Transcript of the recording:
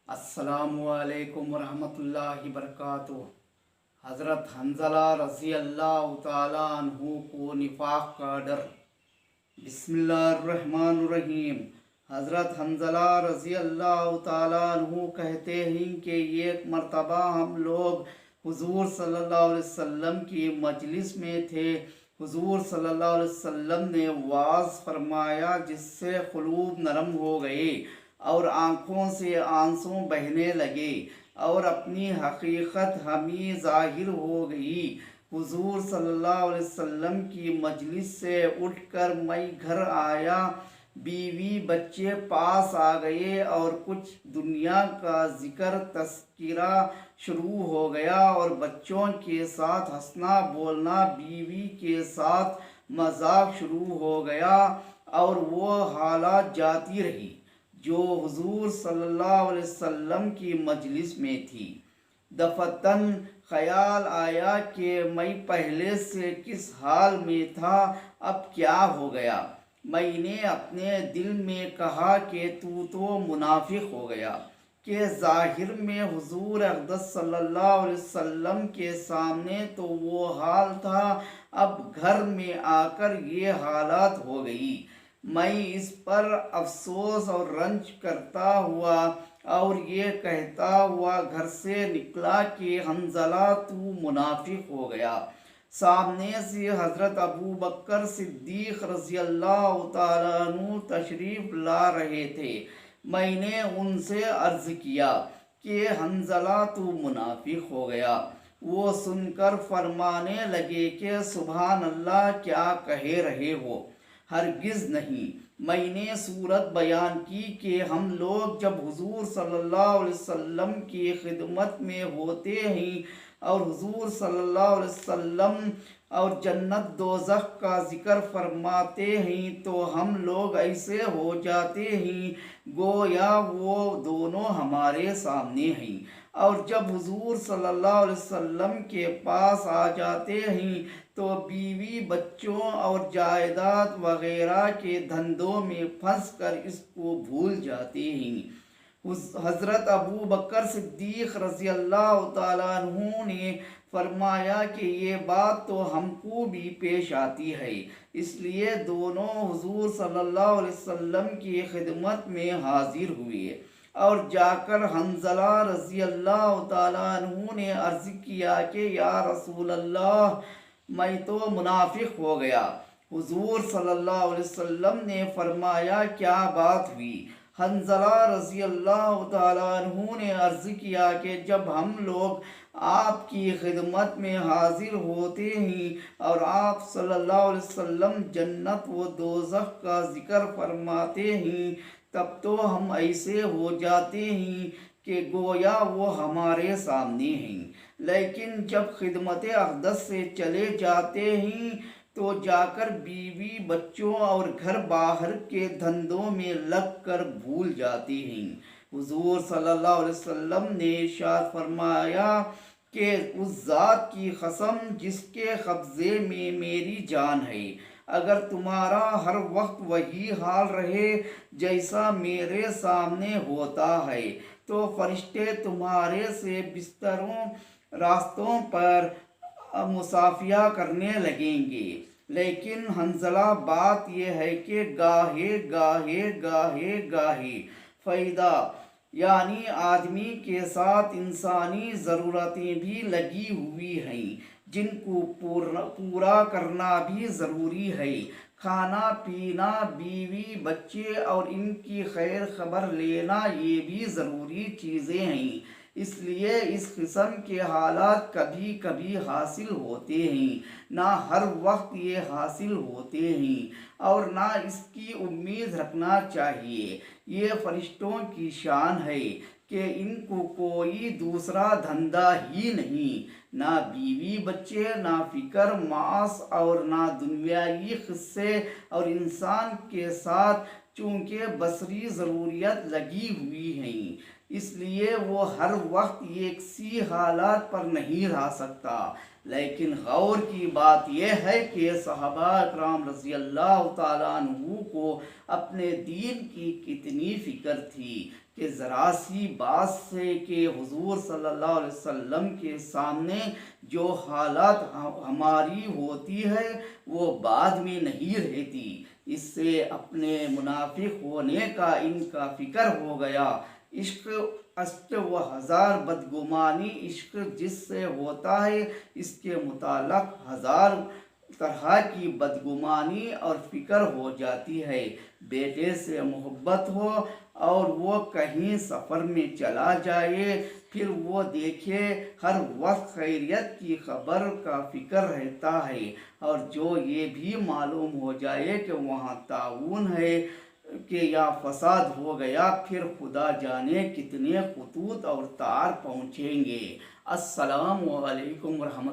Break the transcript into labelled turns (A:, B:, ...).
A: अस्सलामुअलैकुम रहमतुल्लाहि वबरकातुहू। हज़रत हंज़ला रज़ी अल्लाह ताला अन्हु को निफाक का डर। बिस्मिल्लाहिर्रहमानिर्रहीम। हज़रत हंज़ला रज़ी अल्लाह ताला अन्हु कहते हैं कि एक मर्तबा हम लोग हुजूर सल्लल्लाहु अलैहि वसल्लम की मजलिस में थे। हुजूर सल्लल्लाहु अलैहि वसल्लम ने वाज फरमाया जिससे क़ुलूब नरम हो गए और आँखों से आंसू बहने लगे और अपनी हकीकत हमें ज़ाहिर हो गई। हुजूर सल्लल्लाहु अलैहि वसल्लम की मजलिस से उठकर मैं घर आया। बीवी बच्चे पास आ गए और कुछ दुनिया का जिक्र तस्किरा शुरू हो गया और बच्चों के साथ हंसना बोलना, बीवी के साथ मजाक शुरू हो गया और वो हालात जाती रही जो हुजूर सल्लल्लाहु अलैहि वसल्लम की मजलिस में थी। दफतन ख्याल आया कि मैं पहले से किस हाल में था, अब क्या हो गया। मैंने अपने दिल में कहा कि तू तो मुनाफिक हो गया कि ज़ाहिर में हुजूर अक़दस सल्लल्लाहु अलैहि वसल्लम के सामने तो वो हाल था, अब घर में आकर ये हालात हो गई। मैं इस पर अफसोस और रंज करता हुआ और ये कहता हुआ घर से निकला कि हंज़ला तू मुनाफिक हो गया। सामने से हज़रत अबू बकर सिद्दीक़ रज़ी अल्लाह तआला अन्हु तशरीफ़ ला रहे थे। मैंने उनसे अर्ज़ किया कि हंज़ला तू मुनाफिक हो गया। वो सुनकर फरमाने लगे कि सुभान अल्लाह, क्या कह रहे हो, हरगिज़ नहीं। मैंने सूरत बयान की कि हम लोग जब हुजूर सल्लल्लाहु अलैहि वसल्लम की खिदमत में होते हैं और हुजूर सल्लल्लाहु अलैहि वसल्लम और जन्नत दोज़ख का जिक्र फरमाते हैं तो हम लोग ऐसे हो जाते हैं गोया वो दोनों हमारे सामने हैं। और जब हुजूर सल्लल्लाहु अलैहि वसल्लम के पास आ जाते हैं तो बीवी बच्चों और जायदाद वगैरह के धंधों में फंस कर इसको भूल जाते हैं। हज़रत अबू बकर सिद्दीक़ रज़ी अल्लाह तआला अन्हु ने फरमाया कि ये बात तो हमको भी पेश आती है, इसलिए दोनों हुजूर सल्लल्लाहु अलैहि वसल्लम की खिदमत में हाजिर हुए और जाकर हंज़ला रज़ी अल्लाह तआला अन्हु ने अर्ज़ किया कि या रसूल अल्लाह, मैं तो मुनाफिक हो गया। हुजूर सल्लल्लाहु अलैहि वसल्लम ने फरमाया क्या बात हुई। हंज़ला रज़ी अल्लाह तआला अन्हु ने अर्ज़ किया कि जब हम लोग आपकी खिदमत में हाजिर होते हैं और आप सल्लल्लाहु अलैहि वसल्लम जन्नत व दोज़ख का जिक्र फरमाते हैं तब तो हम ऐसे हो जाते हैं कि गोया वो हमारे सामने हैं, लेकिन जब खिदमत अक़दस से चले जाते हैं तो जाकर बीवी बच्चों और घर बाहर के धंधों में लग कर भूल जाते हैं। हुजूर सल्लल्लाहु अलैहि वसल्लम ने इरशाद फरमाया कि उस ज़ात की कसम जिसके कब्ज़े में मेरी जान है, अगर तुम्हारा हर वक्त वही हाल रहे जैसा मेरे सामने होता है तो फरिश्ते तुम्हारे से बिस्तरों रास्तों पर मुसाफिया करने लगेंगे। लेकिन हंज़ला बात यह है कि गाहे गाहे गाहे गाहे फ़ायदा यानी आदमी के साथ इंसानी ज़रूरतें भी लगी हुई हैं जिनको पूरा करना भी ज़रूरी है। खाना पीना, बीवी बच्चे और इनकी खैर खबर लेना ये भी ज़रूरी चीज़ें हैं। इसलिए इस किस्म के हालात कभी कभी हासिल होते हैं, ना हर वक्त ये हासिल होते हैं और ना इसकी उम्मीद रखना चाहिए। ये फरिश्तों की शान है कि इनको कोई दूसरा धंधा ही नहीं, ना बीवी बच्चे, ना फिक्र मास और ना दुनियावी क़िस्से, और इंसान के साथ چونکہ بصری ضروریات لگی ہوئی ہیں، اس لیے وہ ہر وقت ایک سی حالات پر نہیں رہ سکتا۔ لیکن غور کی بات یہ ہے کہ صحابہ اکرام رضی اللہ تعالیٰ عنہ کو اپنے دین کی کتنی فکر تھی کہ ذرا سی بات سے کہ حضور صلی اللہ علیہ وسلم کے سامنے جو حالات ہماری ہوتی ہے وہ بعد میں نہیں رہتی، اس سے اپنے منافق ہونے کا ان کا فکر ہو گیا۔ عشق اشک و ہزار بدگمانی، عشق جس سے ہوتا ہے اس کے متعلق ہزار طرح کی بدگمانی اور فکر ہو جاتی ہے۔ بیٹے سے محبت ہو اور وہ کہیں سفر میں چلا جائے، پھر وہ دیکھے ہر وقت خیریت کی خبر کا فکر رہتا ہے، اور جو یہ بھی معلوم ہو جائے کہ وہاں طاعون ہے کہ یا فساد ہو گیا، پھر خدا جانے کتنے خطوط اور تار پہنچیں گے۔ السلام علیکم ورحمۃ